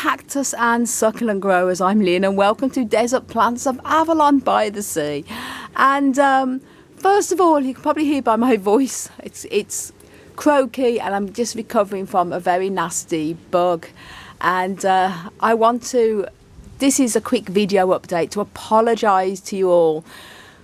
cactus and succulent growers. I'm Lynn and welcome to Desert Plants of Avalon by the Sea. And first of all, you can probably hear by my voice, it's croaky and I'm just recovering from a very nasty bug. And this is a quick video update to apologise to you all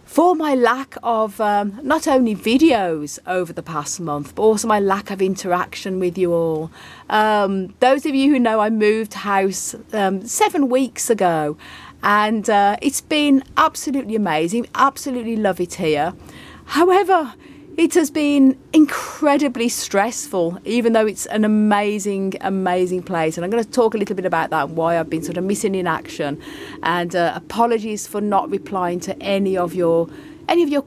for my lack of not only videos over the past month, but also my lack of interaction with you all. Those of you who know, I moved house 7 weeks ago, and it's been absolutely amazing. Absolutely love it here. However, it has been incredibly stressful, even though it's an amazing, amazing place. And I'm going to talk a little bit about that and why I've been sort of missing in action. And apologies for not replying to any of your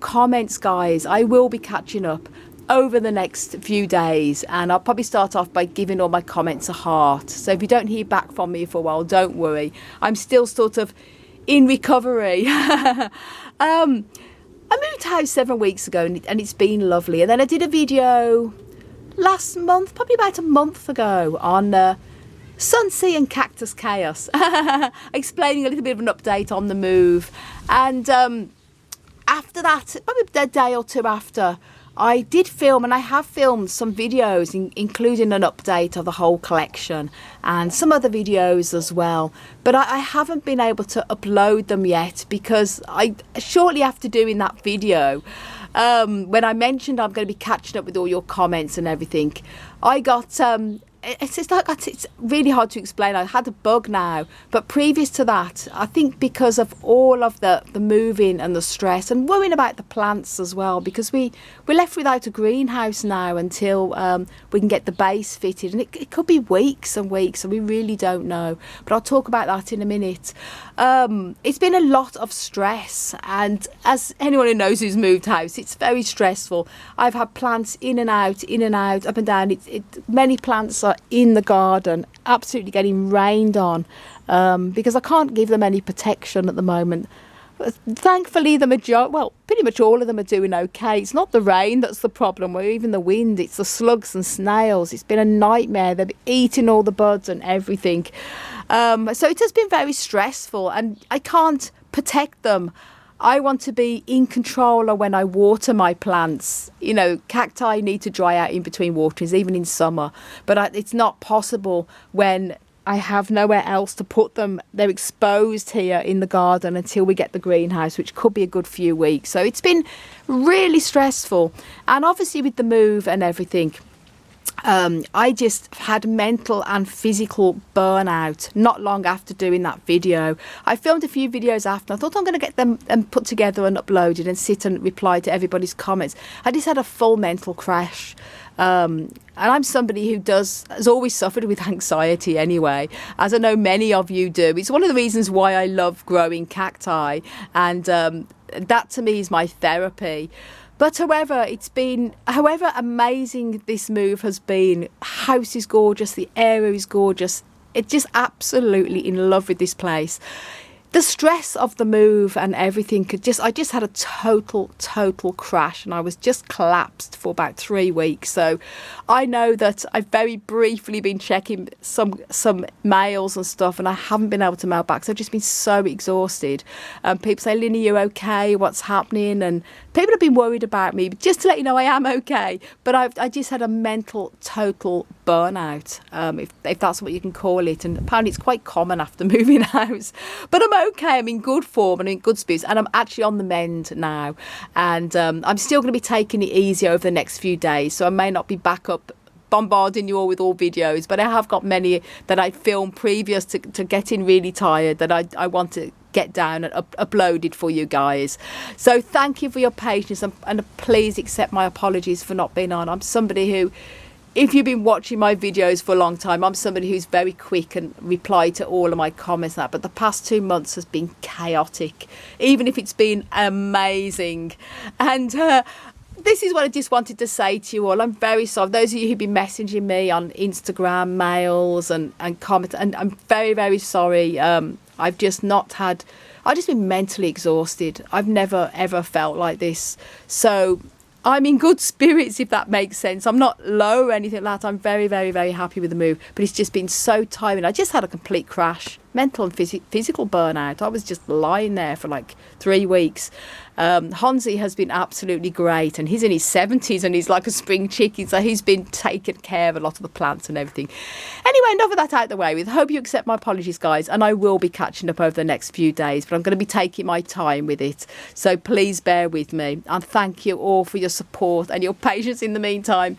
comments, guys. I will be catching up over the next few days, and I'll probably start off by giving all my comments a heart. So if you don't hear back from me for a while, don't worry. I'm still sort of in recovery. I moved house 7 weeks ago and it's been lovely. And then I did a video last month, probably about a month ago, on sun, sea and cactus chaos, explaining a little bit of an update on the move. And after that, probably a day or two after, I did film, and I have filmed some videos, including an update of the whole collection and some other videos as well. But I haven't been able to upload them yet because shortly after doing that video, when I mentioned I'm going to be catching up with all your comments and everything, I got it's really hard to explain. I had a bug now, but previous to that, I think because of all of the moving and the stress and worrying about the plants as well, because we're left without a greenhouse now until we can get the base fitted, and it could be weeks and weeks, and we really don't know. But I'll talk about that in a minute. It's been a lot of stress, and as anyone who knows who's moved house, it's very stressful. I've had plants in and out, up and down. Many plants are in the garden absolutely getting rained on because I can't give them any protection at the moment. Thankfully, pretty much all of them are doing okay. It's not the rain that's the problem, or even the wind. It's the slugs and snails. It's been a nightmare. They've eaten all the buds and everything. So it has been very stressful, and I can't protect them. I want to be in control of when I water my plants. You know, cacti need to dry out in between waterings, even in summer. But it's not possible when I have nowhere else to put them. They're exposed here in the garden until we get the greenhouse, which could be a good few weeks. So it's been really stressful. And obviously with the move and everything, I just had mental and physical burnout not long after doing that video. I filmed a few videos after. I thought I'm going to get them put together and uploaded and sit and reply to everybody's comments. I just had a full mental crash. And I'm somebody who has always suffered with anxiety anyway, as I know many of you do. It's one of the reasons why I love growing cacti, and that to me is my therapy. But however amazing this move has been, house is gorgeous, the area is gorgeous. It's just absolutely in love with this place. The stress of the move and everything I just had a total crash, and I was just collapsed for about 3 weeks. So I know that I've very briefly been checking some mails and stuff, and I haven't been able to mail back. So I've just been so exhausted. People say, "Lynn, are you okay? What's happening?" And people have been worried about me. But just to let you know, I am okay. But I just had a mental total burnout, if that's what you can call it. And apparently it's quite common after moving house. But I'm okay. I'm in good form and in good spirits, and I'm actually on the mend now. And I'm still going to be taking it easy over the next few days, so I may not be back up bombarding you all with all videos, but I have got many that I filmed previous to getting really tired that I want to get down and uploaded for you guys. So thank you for your patience, and please accept my apologies for not being on. I'm somebody who, if you've been watching my videos for a long time, I'm somebody who's very quick and reply to all of my comments and that. But the past 2 months has been chaotic, even if it's been amazing. And this is what I just wanted to say to you all. I'm very sorry. Those of you who've been messaging me on Instagram, mails and comments, and I'm very, very sorry. I've just been mentally exhausted. I've never, ever felt like this. So I'm in good spirits, if that makes sense. I'm not low or anything like that. I'm very, very, very happy with the move. But it's just been so tiring. I just had a complete crash, mental and physical burnout. I was just lying there for like 3 weeks. Hansi has been absolutely great, and he's in his 70s and he's like a spring chicken, so he's been taking care of a lot of the plants and everything. Anyway, enough of that out the way with. Hope you accept my apologies, guys, and I will be catching up over the next few days, but I'm going to be taking my time with it, so please bear with me, and thank you all for your support and your patience in the meantime.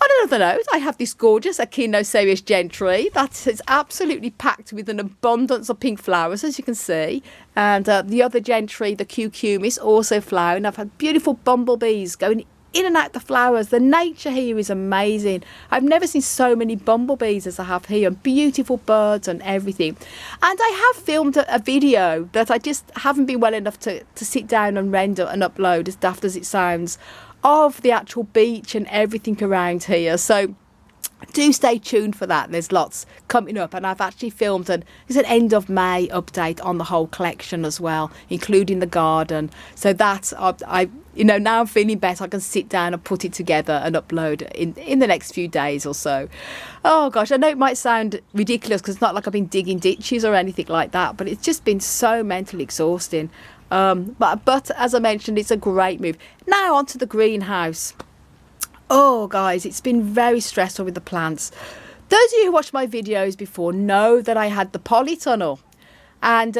On another note, I have this gorgeous Echinocereus gentry that is absolutely packed with an abundance of pink flowers, as you can see. And the other gentry, the cucumis, also flowering. I've had beautiful bumblebees going in and out the flowers. The nature here is amazing. I've never seen so many bumblebees as I have here, and beautiful birds and everything. And I have filmed a video that I just haven't been well enough to sit down and render and upload, as daft as it sounds, of the actual beach and everything around here. So do stay tuned for that. There's lots coming up, and I've actually filmed an end of May update on the whole collection as well, including the garden. So that's I now I'm feeling better. I can sit down and put it together and upload in the next few days or so. Oh gosh, I know it might sound ridiculous because it's not like I've been digging ditches or anything like that, but it's just been so mentally exhausting. But as I mentioned, it's a great move. Now onto the greenhouse. Oh guys, it's been very stressful with the plants. Those of you who watched my videos before know that I had the polytunnel, and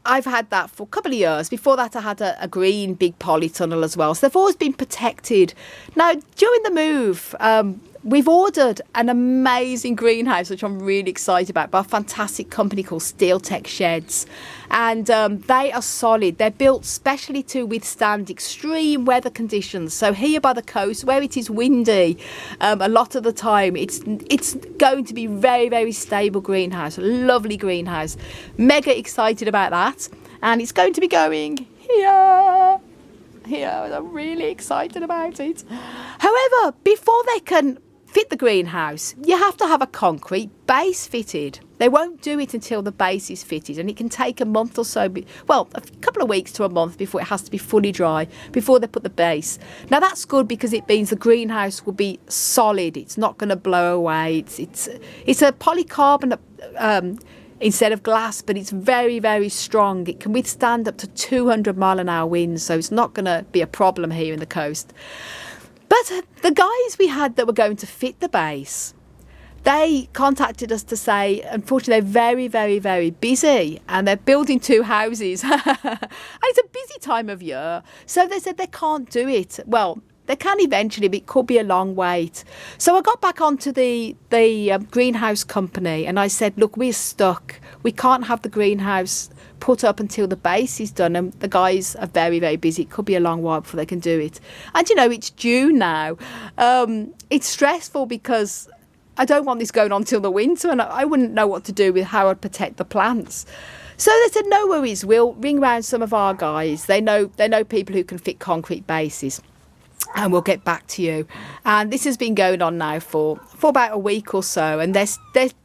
I've had that for a couple of years. Before that I had a green big polytunnel as well, so they've always been protected. Now during the move, we've ordered an amazing greenhouse, which I'm really excited about, by a fantastic company called Steel Tech Sheds. And they are solid. They're built specially to withstand extreme weather conditions. So here by the coast, where it is windy, a lot of the time, it's going to be very, very stable greenhouse. Lovely greenhouse. Mega excited about that. And it's going to be going here. I'm really excited about it. However, before they can fit the greenhouse, you have to have a concrete base fitted. They won't do it until the base is fitted, and it can take a month or so, well, a couple of weeks to a month before it has to be fully dry, before they put the base. Now that's good because it means the greenhouse will be solid. It's not going to blow away. It's a polycarbonate instead of glass, but it's very, very strong. It can withstand up to 200 mile an hour winds, so it's not going to be a problem here in the coast. But the guys we had that were going to fit the base, they contacted us to say, unfortunately, they're very, very, very busy, and they're building 2 houses. And it's a busy time of year. So they said they can't do it. Well, they can eventually, but it could be a long wait. So I got back onto the greenhouse company, and I said, look, we're stuck. We can't have the greenhouse put up until the base is done, and the guys are very, very busy. It could be a long while before they can do it. And it's June now. It's stressful because I don't want this going on till the winter, and I wouldn't know what to do with how I'd protect the plants. So they said, no worries, we'll ring round some of our guys. They know people who can fit concrete bases, and we'll get back to you. And this has been going on now for about a week or so, and they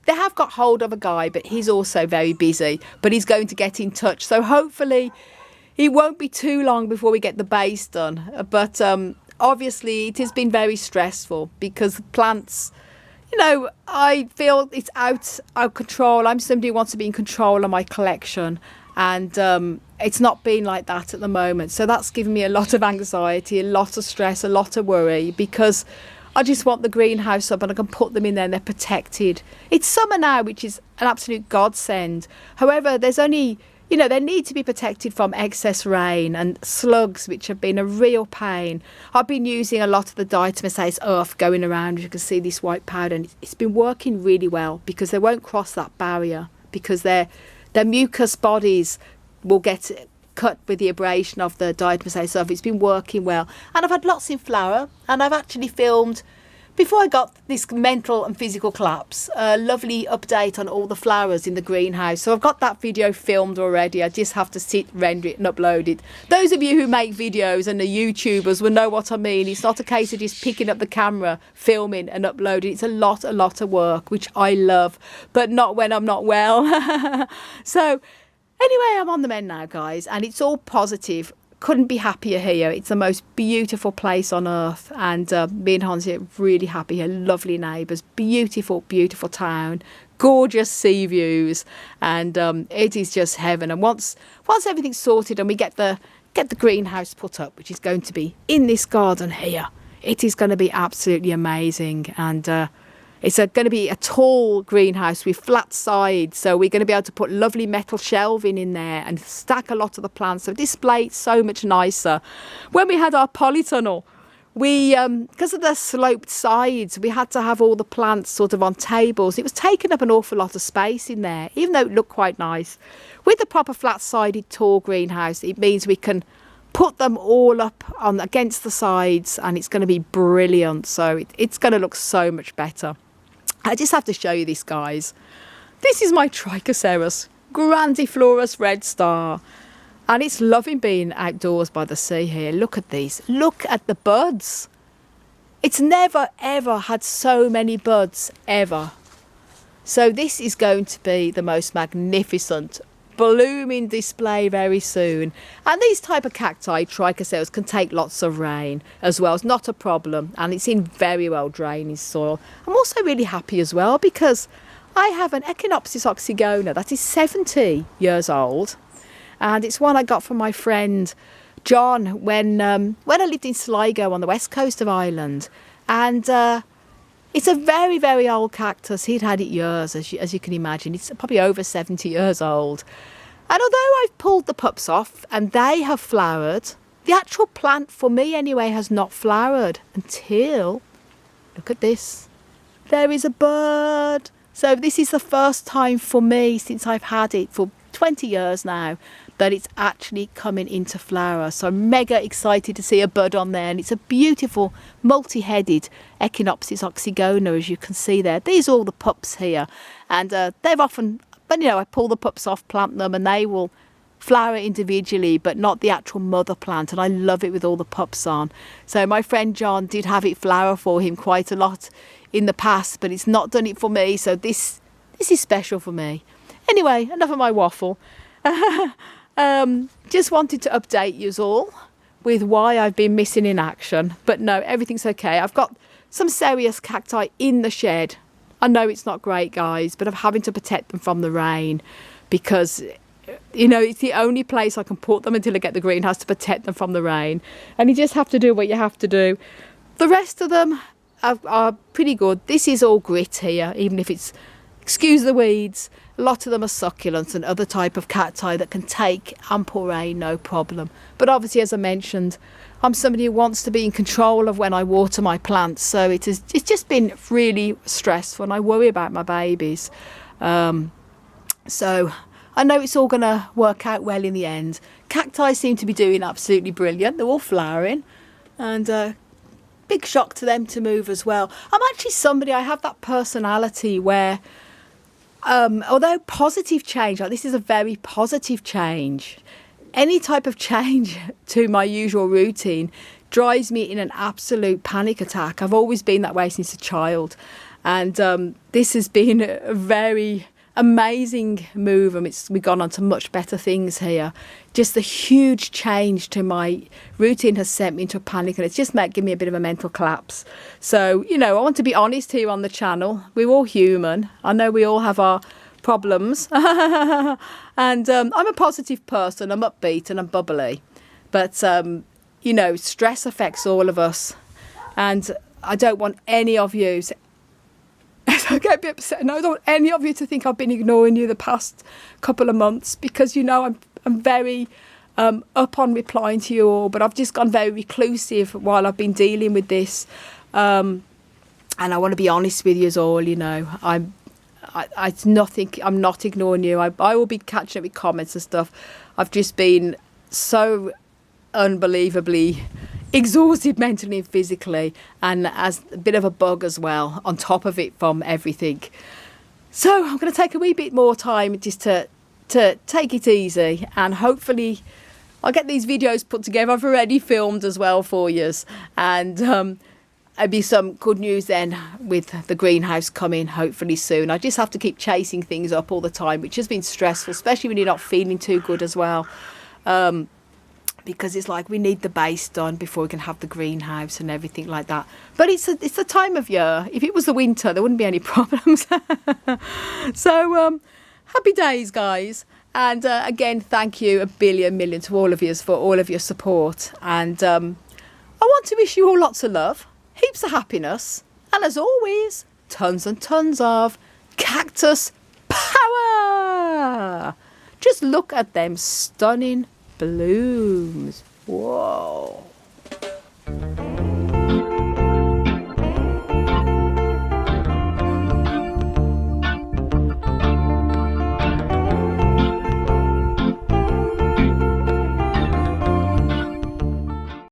have got hold of a guy, but he's also very busy, but he's going to get in touch. So hopefully it won't be too long before we get the base done. But obviously it has been very stressful because the plants, I feel it's out of control. I'm somebody who wants to be in control of my collection, and it's not been like that at the moment. So that's given me a lot of anxiety, a lot of stress, a lot of worry, because I just want the greenhouse up and I can put them in there and they're protected. It's summer now, which is an absolute godsend. However, there's only, they need to be protected from excess rain and slugs, which have been a real pain. I've been using a lot of the diatomaceous earth going around. You can see this white powder, and it's been working really well because they won't cross that barrier, because their mucus bodies will get cut with the abrasion of the diatomaceous earth. It's been working well, and I've had lots in flower, and I've actually filmed, before I got this mental and physical collapse, a lovely update on all the flowers in the greenhouse. So I've got that video filmed already. I just have to sit, render it and upload it. Those of you who make videos and are YouTubers will know what I mean. It's not a case of just picking up the camera, filming and uploading. It's a lot of work, which I love, but not when I'm not well. So anyway, I'm on the mend now, guys, and it's all positive. couldn't be happier here. It's the most beautiful place on earth, and me and Hansi are really happy here. Lovely neighbours, beautiful, beautiful town, gorgeous sea views, and it is just heaven. And once everything's sorted and we get the greenhouse put up, which is going to be in this garden here, it is going to be absolutely amazing. And it's going to be a tall greenhouse with flat sides, so we're going to be able to put lovely metal shelving in there and stack a lot of the plants, so display it so much nicer. When we had our polytunnel, we because of the sloped sides, we had to have all the plants sort of on tables. It was taking up an awful lot of space in there, even though it looked quite nice. With the proper flat-sided tall greenhouse, it means we can put them all up on against the sides, and it's going to be brilliant. So it's going to look so much better. I just have to show you this, guys. This is my Trichoceros grandiflorus red star, and it's loving being outdoors by the sea here. Look at these. Look at the buds. It's never ever had so many buds ever. So this is going to be the most magnificent blooming display very soon. And these type of cacti, Trichoceros, can take lots of rain as well. It's not a problem, and it's in very well drained soil. I'm also really happy as well because I have an Echinopsis oxygona that is 70 years old, and it's one I got from my friend John when I lived in Sligo on the west coast of Ireland. And it's a very, very old cactus. He'd had it years, as you can imagine. It's probably over 70 years old. And although I've pulled the pups off and they have flowered, the actual plant, for me anyway, has not flowered until, look at this, there is a bud. So this is the first time for me since I've had it for 20 years now that it's actually coming into flower. So I'm mega excited to see a bud on there, and it's a beautiful multi-headed Echinopsis oxygona, as you can see there. These are all the pups here, and they've often, but I pull the pups off, plant them, and they will flower individually, but not the actual mother plant, and I love it with all the pups on. So my friend John did have it flower for him quite a lot in the past, but it's not done it for me, so this is special for me. Anyway, enough of my waffle. Just wanted to update you all with why I've been missing in action. But no, everything's okay. I've got some serious cacti in the shed. I know it's not great, guys, but I'm having to protect them from the rain because, it's the only place I can put them until I get the greenhouse to protect them from the rain. And you just have to do what you have to do. The rest of them are pretty good. This is all grit here, even if it's, excuse the weeds. A lot of them are succulents and other type of cacti that can take ample rain, no problem. But obviously, as I mentioned, I'm somebody who wants to be in control of when I water my plants. So it's just been really stressful, and I worry about my babies. So I know it's all going to work out well in the end. Cacti seem to be doing absolutely brilliant. They're all flowering, and big shock to them to move as well. I'm actually somebody, I have that personality where although positive change, like this is a very positive change, any type of change to my usual routine drives me in an absolute panic attack. I've always been that way since a child, and this has been a very amazing move, and we've gone on to much better things here. Just the huge change to my routine has sent me into a panic, and it's just given me a bit of a mental collapse. So, I want to be honest here on the channel. We're all human. I know we all have our problems. And I'm a positive person. I'm upbeat and I'm bubbly. But, stress affects all of us. And I don't want any of you... I get a bit upset, and I don't want any of you to think I've been ignoring you the past couple of months, because I'm very up on replying to you all, but I've just gone very reclusive while I've been dealing with this, and I want to be honest with you all. It's nothing. I'm not ignoring you. I will be catching up with comments and stuff. I've just been so unbelievably exhausted mentally and physically, and as a bit of a bug as well on top of it from everything. So I'm going to take a wee bit more time just to take it easy, and hopefully I'll get these videos put together. I've already filmed as well for you, and there'll be some good news then with the greenhouse coming hopefully soon. I just have to keep chasing things up all the time, which has been stressful, especially when you're not feeling too good as well. because it's like we need the base done before we can have the greenhouse and everything like that. But it's the time of year. If it was the winter, there wouldn't be any problems. So happy days, guys. And again, thank you a billion million to all of you for all of your support. And I want to wish you all lots of love, heaps of happiness, and as always, tons and tons of cactus power. Just look at them stunning blooms. Whoa.